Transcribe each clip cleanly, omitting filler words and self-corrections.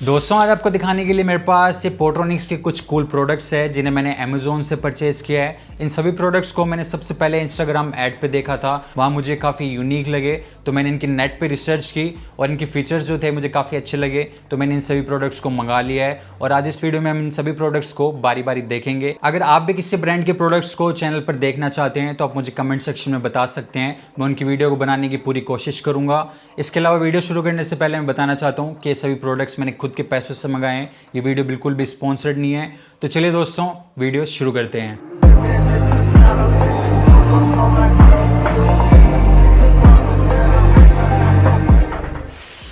दोस्तों आज आपको दिखाने के लिए मेरे पास ये पोर्ट्रॉनिक्स के कुछ कूल प्रोडक्ट्स है जिन्हें मैंने अमेजोन से परचेज किया है। इन सभी प्रोडक्ट्स को मैंने सबसे पहले इंस्टाग्राम ऐड पे देखा था, वहाँ मुझे काफ़ी यूनिक लगे तो मैंने इनकी नेट पे रिसर्च की और इनके फीचर्स जो थे मुझे काफ़ी अच्छे लगे तो मैंने इन सभी प्रोडक्ट्स को मंगा लिया है। और आज इस वीडियो में हम इन सभी प्रोडक्ट्स को बारी बारी देखेंगे। अगर आप भी किसी ब्रांड के प्रोडक्ट्स को चैनल पर देखना चाहते हैं तो आप मुझे कमेंट सेक्शन में बता सकते हैं, मैं उनकी वीडियो को बनाने की पूरी कोशिश करूँगा। इसके अलावा वीडियो शुरू करने से पहले मैं बताना चाहता हूँ कि ये सभी प्रोडक्ट्स मैंने खुद के पैसों से मंगाए हैं, ये वीडियो बिल्कुल भी स्पॉन्सर्ड नहीं है। तो चलिए दोस्तों वीडियो शुरू करते हैं।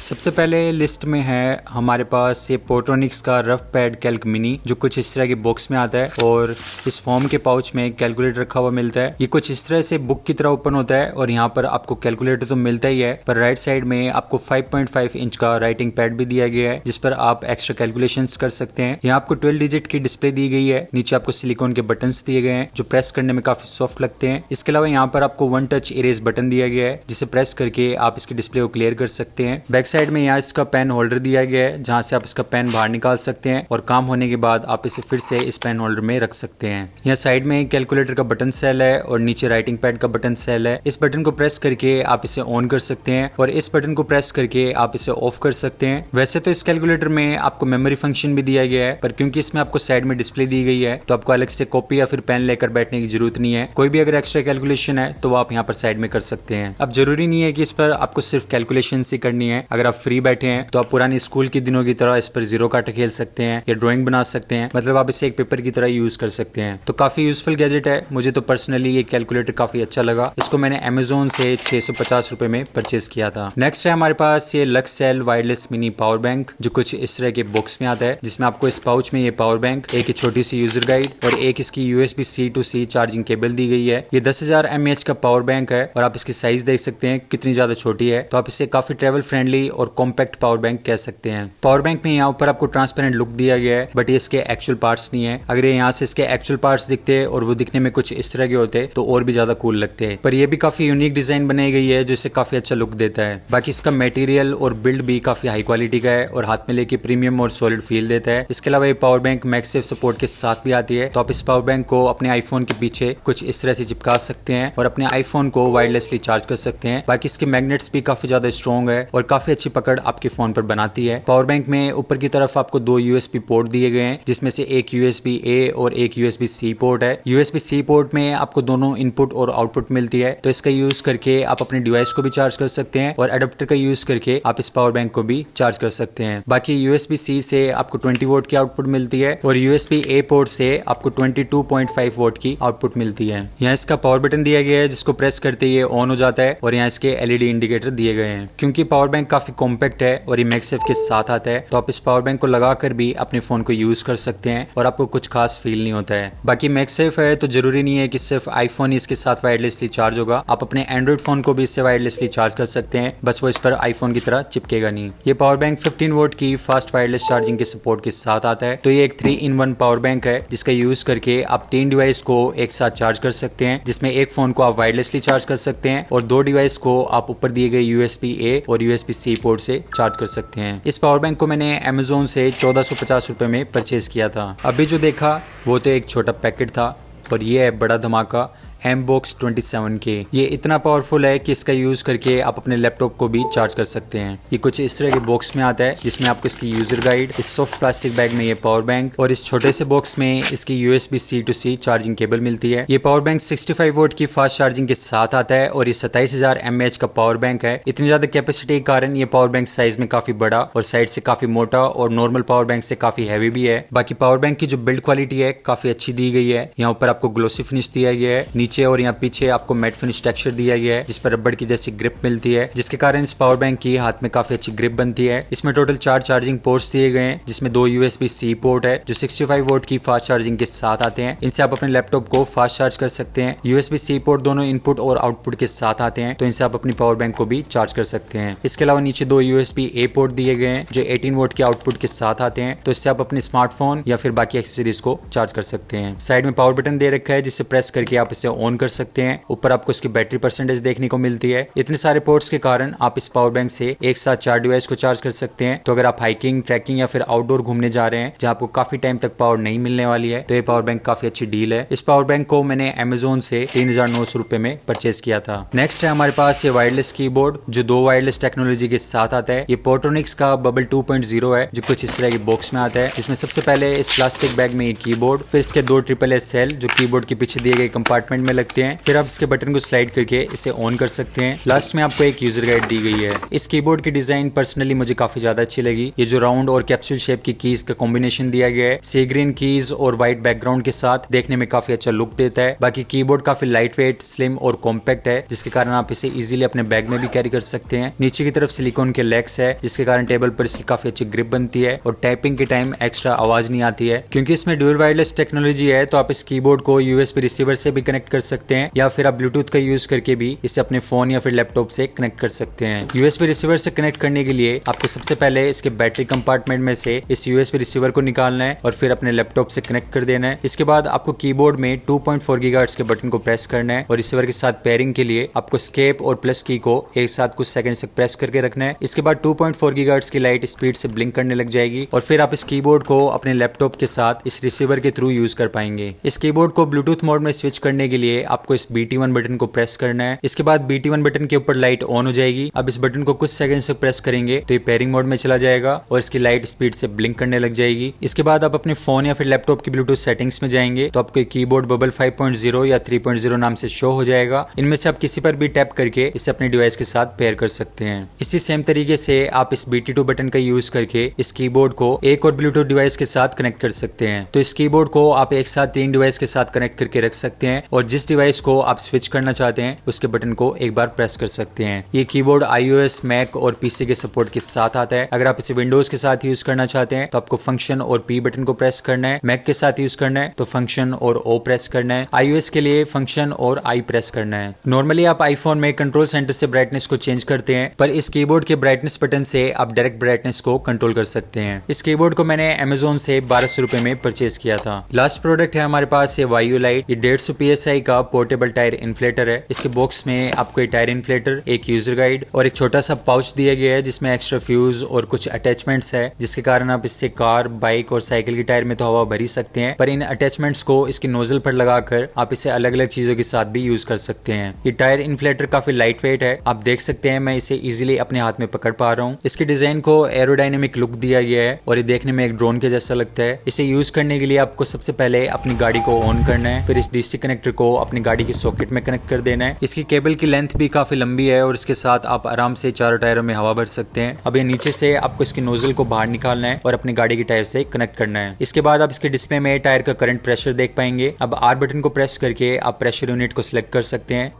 सबसे पहले लिस्ट में है हमारे पास ये पोर्ट्रॉनिक्स का रफ पैड कैल्क मिनी, जो कुछ इस तरह के बॉक्स में आता है और इस फॉर्म के पाउच में कैलकुलेटर रखा हुआ मिलता है। ये कुछ इस तरह से बुक की तरह ओपन होता है और यहाँ पर आपको कैलकुलेटर तो मिलता ही है, पर राइट साइड में आपको 5.5 इंच का राइटिंग पैड भी दिया गया है जिस पर आप एक्स्ट्रा कैलकुलेशंस कर सकते हैं। यहाँ आपको 12 डिजिट की डिस्प्ले दी गई है, नीचे आपको सिलिकॉन के बटन्स दिए गए हैं जो प्रेस करने में काफी सॉफ्ट लगते हैं। इसके अलावा यहाँ पर आपको वन टच इरेज बटन दिया गया है जिसे प्रेस करके आप इसकी डिस्प्ले को क्लियर कर सकते हैं। बैक साइड में यहाँ इसका पेन होल्डर दिया गया है जहां से आप इसका पेन बाहर निकाल सकते हैं और काम होने के बाद आप इसे फिर से इस पेन होल्डर में रख सकते हैं। यहाँ साइड में कैलकुलेटर का बटन सेल है और नीचे राइटिंग पैड का बटन सेल है। इस बटन को प्रेस करके आप इसे ऑन कर सकते हैं और इस बटन को प्रेस करके आप इसे ऑफ कर सकते हैं। वैसे तो इस कैलकुलेटर में आपको मेमोरी फंक्शन भी दिया गया है, पर क्योंकि इसमें आपको साइड में डिस्प्ले दी गई है तो आपको अलग से कॉपी या फिर पेन लेकर बैठने की जरूरत नहीं है। कोई भी अगर एक्स्ट्रा कैलकुलेशन है तो वो आप यहाँ पर साइड में कर सकते हैं। अब जरूरी नहीं है कि इस पर आपको सिर्फ कैलकुलेशन ही करनी है। अगर आप फ्री बैठे हैं तो आप पुरानी स्कूल के दिनों की तरह इस पर जीरो काटा खेल सकते हैं या ड्राइंग बना सकते हैं, मतलब आप इसे एक पेपर की तरह यूज कर सकते हैं। तो काफी यूजफुल गैजेट है। मुझे तो पर्सनली ये कैलकुलेटर काफी अच्छा लगा। इसको मैंने अमेजोन से 650 रुपए में परचेज किया था। नेक्स्ट है हमारे पास ये लक्ससेल वायरलेस मिनी पावर बैंक, जो कुछ इस तरह के बॉक्स में आता है जिसमें आपको इस पाउच में ये पावर बैंक, एक छोटी सी यूजर गाइड और एक इसकी USB-C to C charging cable दी गई है। ये 10,000 mAh का पावर बैंक है और आप इसकी साइज देख सकते हैं कितनी ज्यादा छोटी है, तो आप इसे काफी ट्रेवल फ्रेंडली और कॉम्पैक्ट पावर बैंक कह सकते हैं। पावर बैंक में यहाँ ऊपर आपको ट्रांसपेरेंट लुक दिया गया है, बट ये इसके एक्चुअल पार्ट्स नहीं है। अगर ये यहाँ से इसके एक्चुअल पार्ट्स दिखते और वो दिखने में कुछ इस तरह के होते तो और भी ज्यादा कूल लगते हैं, पर ये भी काफी यूनिक डिजाइन बनाई गई है जो इसे काफी अच्छा लुक देता है। बाकी इसका मटेरियल और बिल्ड भी काफी हाई क्वालिटी का है और हाथ में लेके प्रीमियम और सॉलिड फील देता है। इसके अलावा ये पावर बैंक मैगसेफ सपोर्ट के साथ भी आती है, तो आप इस पावर बैंक को अपने आईफोन के पीछे कुछ इस तरह से चिपका सकते हैं और अपने आईफोन को वायरलेसली चार्ज कर सकते हैं। बाकी इसके मैग्नेट्स भी काफी ज्यादा स्ट्रॉन्ग है और काफी अच्छी पकड़ आपके फोन पर बनाती है। पावर बैंक में ऊपर की तरफ आपको 2 USB पोर्ट दिए गए हैं जिसमें से एक USB-A और एक USB-C पोर्ट है। USB-C पोर्ट में आपको दोनों इनपुट और आउटपुट मिलती है, तो इसका यूज करके आप अपने डिवाइस को भी चार्ज कर सकते हैं और एडेप्टर का यूज करके आप इस पावर बैंक को भी चार्ज कर सकते हैं। बाकी USB-C से आपको 20 वोट की आउटपुट मिलती है और USB-A पोर्ट से आपको 22.5 वोट की आउटपुट मिलती है। यहाँ इसका पावर बटन दिया गया है जिसको प्रेस करते ही ऑन हो जाता है और यहाँ इसके LED इंडिकेटर दिए गए हैं। क्योंकि पावर बैंक काफी कॉम्पैक्ट है और ये मैगसेफ के साथ आता है, तो आप इस पावर बैंक को लगाकर भी अपने फोन को यूज कर सकते हैं और आपको कुछ खास फील नहीं होता है। बाकी मैगसेफ है तो जरूरी नहीं है कि सिर्फ आईफोन ही इसके साथ वायरलेसली चार्ज होगा, आप अपने एंड्रॉइड फोन को भी इससे वायरलेसली चार्ज कर सकते हैं, बस वो इस पर आईफोन की तरह चिपकेगा नहीं। ये पावर बैंक 15 वोट की फास्ट वायरलेस चार्जिंग के सपोर्ट के साथ आता है, तो ये एक 3-in-1 पावर बैंक है जिसका यूज करके आप 3 डिवाइस को एक साथ चार्ज कर सकते हैं, जिसमें एक फोन को आप वायरलेसली चार्ज कर सकते हैं और 2 डिवाइस को आप ऊपर दिए गए USB-A और USB-C पोर्ट से चार्ज कर सकते हैं। इस पावर बैंक को मैंने अमेजोन से 1450 रुपए में परचेज किया था। अभी जो देखा वो तो एक छोटा पैकेट था और ये है बड़ा धमाका M-Box 27K। ये इतना पावरफुल है कि इसका यूज करके आप अपने लैपटॉप को भी चार्ज कर सकते हैं। ये कुछ इस तरह के बॉक्स में आता है जिसमें आपको इसकी यूजर गाइड, इस सॉफ्ट प्लास्टिक बैग में ये पावर बैंक और इस छोटे से बॉक्स में इसकी USB-C to C charging cable मिलती है। ये पावर बैंक 65 वोट की फास्ट चार्जिंग के साथ आता है और ये 27,000 mAh का पावर बैंक है। इतनी ज्यादा कैपेसिटी के कारण ये पावर बैंक साइज में काफी बड़ा और साइड से काफी मोटा और नॉर्मल पावर बैंक से काफी हैवी भी है। बाकी पावर बैंक की जो बिल्ड क्वालिटी है काफी अच्छी दी गई है। यहाँ ऊपर आपको ग्लोसी फिनिश दिया गया है, नीचे और यहाँ पीछे आपको मैट फिनिश टेक्सचर दिया गया है जिस पर रबड़ की जैसी ग्रिप मिलती है, जिसके कारण इस पावर बैंक की हाथ में काफी अच्छी ग्रिप बनती है। इसमें टोटल 4 चार्जिंग पोर्ट्स दिए गए हैं जिसमें 2 USB-C पोर्ट है जो 65 वोट की फास्ट चार्जिंग के साथ आते हैं। इनसे आप अपने लैपटॉप को फास्ट चार्ज कर सकते हैं। USB-C पोर्ट दोनों इनपुट और आउटपुट के साथ आते हैं, तो इनसे आप अपनी पावर बैंक को भी चार्ज कर सकते हैं। इसके अलावा नीचे 2 USB-A पोर्ट दिए गए हैं जो 18 वोट के आउटपुट के साथ आते हैं, तो इससे आप अपने स्मार्टफोन या फिर बाकी एक्सेसरीज को चार्ज कर सकते हैं। साइड में पावर बटन दे रखा है जिससे प्रेस करके आप इसे ऑन कर सकते हैं। ऊपर आपको इसकी बैटरी परसेंटेज देखने को मिलती है। इतने सारे पोर्ट्स के कारण आप इस पावर बैंक से एक साथ 4 डिवाइस को चार्ज कर सकते हैं। तो अगर आप हाइकिंग, ट्रैकिंग या फिर आउटडोर घूमने जा रहे हैं जहाँ आपको काफी टाइम तक पावर नहीं मिलने वाली है, तो ये पावर बैंक काफी अच्छी डील है। इस पावर बैंक को मैंने Amazon से 3900 रुपए में परचेज किया था। नेक्स्ट है हमारे पास ये वायरलेस कीबोर्ड जो 2 वायरलेस टेक्नोलॉजी के साथ आता है। ये पोर्ट्रोनिक्स का बबल 2.0 है जो कुछ इस तरह की बॉक्स में आता है, जिसमें सबसे पहले इस प्लास्टिक बैग में ये कीबोर्ड, फिर इसके 2 AAA सेल जो कीबोर्ड के पीछे दिए गए कंपार्टमेंट में लगते हैं। फिर आप इसके बटन को स्लाइड करके इसे ऑन कर सकते हैं। लास्ट में आपको एक यूजर गाइड दी गई है। इस कीबोर्ड की डिजाइन पर्सनली मुझे काफी ज्यादा अच्छी लगी। ये जो राउंड और कैप्सूल शेप की कीज का कॉम्बिनेशन दिया गया है सी ग्रीन कीज और व्हाइट बैकग्राउंड के साथ, देखने में काफी अच्छा लुक देता है। बाकी कीबोर्ड काफी लाइट वेट, स्लिम और कॉम्पैक्ट है, जिसके कारण आप इसे इजीली अपने बैग में भी कैरी कर सकते हैं। नीचे की तरफ सिलिकॉन के लेग्स है, जिसके कारण टेबल पर इसकी काफी अच्छी ग्रिप बनती है और टाइपिंग के टाइम एक्स्ट्रा आवाज नहीं आती है। क्योंकि इसमें ड्यूल वायरलेस टेक्नोलॉजी है, तो आप इस कीबोर्ड को यूएसबी रिसीवर से भी कनेक्ट कर सकते हैं या फिर आप ब्लूटूथ का यूज करके भी इसे अपने फोन या फिर लैपटॉप से कनेक्ट कर सकते हैं। यूएसबी रिसीवर से कनेक्ट करने के लिए आपको सबसे पहले इसके बैटरी कंपार्टमेंट में से इस यूएसबी रिसीवर को निकालना है और फिर अपने लैपटॉप से कनेक्ट कर देना है। इसके बाद आपको कीबोर्ड में 2.4 गीगाहर्ट्ज के बटन को प्रेस करना है और रिसीवर के साथ पेयरिंग के लिए आपको एस्केप और प्लस की को एक साथ कुछ सेकंड तक प्रेस करके रखना है। इसके बाद 2.4 गीगाहर्ट्ज की लाइट स्पीड से ब्लिंक करने लग जाएगी और फिर आप इस कीबोर्ड को अपने लैपटॉप के साथ इस रिसीवर के थ्रू यूज कर पाएंगे। इस कीबोर्ड को ब्लूटूथ मोड में स्विच करने के लिए आपको इस BT1 बटन को प्रेस करना है। इसके बाद BT1 बटन के ऊपर लाइट ऑन हो जाएगी। अब इस बटन को कुछ सेकंड से प्रेस करेंगे तो ये पेयरिंग मोड में चला जाएगा और इसकी लाइट स्पीड से ब्लिंक करने लग जाएगी। इसके बाद आप अपने फोन या फिर लैपटॉप की ब्लूटूथ सेटिंग्स में जाएंगे तो आपको कीबोर्ड बबल 5.0 या 3.0 नाम से शो हो जाएगा। इनमें से आप किसी पर भी टैप करके इसे अपने डिवाइस के साथ पेयर कर सकते हैं। इसी सेम तरीके से आप इस BT2 बटन का यूज करके इस कीबोर्ड को एक और ब्लूटूथ डिवाइस के साथ कनेक्ट कर सकते हैं। तो इस कीबोर्ड को आप एक साथ 3 डिवाइस के साथ कनेक्ट करके रख सकते हैं और जिस डिवाइस को आप स्विच करना चाहते हैं उसके बटन को एक बार प्रेस कर सकते हैं। ये कीबोर्ड iOS, मैक और PC के सपोर्ट के साथ आता है। अगर आप इसे विंडोज के साथ यूज करना चाहते हैं तो आपको फंक्शन और P बटन को प्रेस करना है। मैक के साथ यूज करना है तो फंक्शन और O प्रेस करना है। iOS के लिए फंक्शन और I प्रेस करना है। नॉर्मली आप आईफोन में कंट्रोल सेंटर से ब्राइटनेस को चेंज करते हैं, पर इस कीबोर्ड के ब्राइटनेस बटन से आप डायरेक्ट ब्राइटनेस को कंट्रोल कर सकते हैं। इस कीबोर्ड को मैंने Amazon से 1200 रुपए में परचेज किया था। लास्ट प्रोडक्ट है हमारे पास ये वायु लाइट। ये 150 PSI का पोर्टेबल टायर इन्फ्लेटर है। इसके बॉक्स में आपको एक टायर इन्फ्लेटर, एक यूजर गाइड और एक छोटा सा पाउच दिया गया है जिसमें एक्स्ट्रा फ्यूज और कुछ अटैचमेंट्स है, जिसके कारण आप इससे कार, बाइक और साइकिल के टायर में तो हवा भर ही सकते हैं, पर इन अटैचमेंट्स को इसकी नोजल पर लगाकर आप इसे अलग अलग चीजों के साथ भी यूज कर सकते हैं। ये टायर इन्फ्लेटर काफी लाइट वेट है, आप देख सकते हैं मैं इसे इजीली अपने हाथ में पकड़ पा रहा हूँ। इसके डिजाइन को एरोडायनेमिक लुक दिया गया है और ये देखने में एक ड्रोन के जैसा लगता है। इसे यूज करने के लिए आपको सबसे पहले अपनी गाड़ी को ऑन करना है, फिर इस DC कनेक्टर को अपनी गाड़ी की सॉकेट में कनेक्ट कर देना है। इसकी केबल की लेंथ भी काफी लंबी है और इसके साथ आप आराम से चारों टायरों में हवा भर सकते हैं। अब ये नीचे से आपको इसकी नोजल को बाहर निकालना है और अपनी गाड़ी के टायर से कनेक्ट करना है। इसके बाद आप इसके डिस्प्ले में टायर का करंट प्रेशर देख पाएंगे। अब R बटन को प्रेस करके आप प्रेशर यूनिट को सिलेक्ट कर सकते हैं।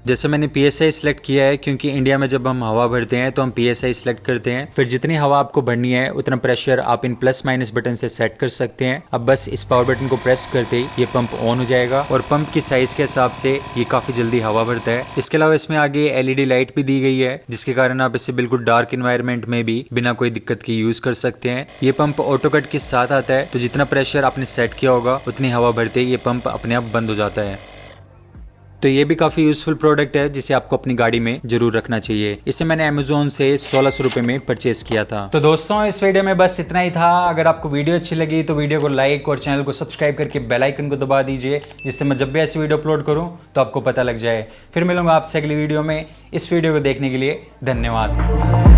जैसे मैंने PSI सिलेक्ट किया है, क्योंकि इंडिया में जब हम हवा भरते हैं तो हम PSI सिलेक्ट करते हैं। फिर जितनी हवा आपको भरनी है उतना प्रेशर आप इन प्लस माइनस बटन से सेट कर सकते हैं। अब बस इस पावर बटन को प्रेस करते ही ये पंप ऑन हो जाएगा और पंप की साइज के हिसाब से ये काफी जल्दी हवा भरता है। इसके अलावा इसमें आगे LED लाइट भी दी गई है, जिसके कारण आप इसे बिल्कुल डार्क इन्वायरमेंट में भी बिना कोई दिक्कत के यूज कर सकते हैं। ये पंप ऑटो कट के साथ आता है, तो जितना प्रेशर आपने सेट किया होगा उतनी हवा भरते ही ये पंप अपने आप बंद हो जाता है। तो ये भी काफी यूजफुल प्रोडक्ट है जिसे आपको अपनी गाड़ी में जरूर रखना चाहिए। इसे मैंने Amazon से 1600 रुपए में परचेज किया था। तो दोस्तों इस वीडियो में बस इतना ही था। अगर आपको वीडियो अच्छी लगी तो वीडियो को लाइक और चैनल को सब्सक्राइब करके बेल आइकन को दबा दीजिए, जिससे मैं जब भी ऐसी वीडियो अपलोड करूं तो आपको पता लग जाए। फिर मिलूंगा आपसे अगली वीडियो में। इस वीडियो को देखने के लिए धन्यवाद।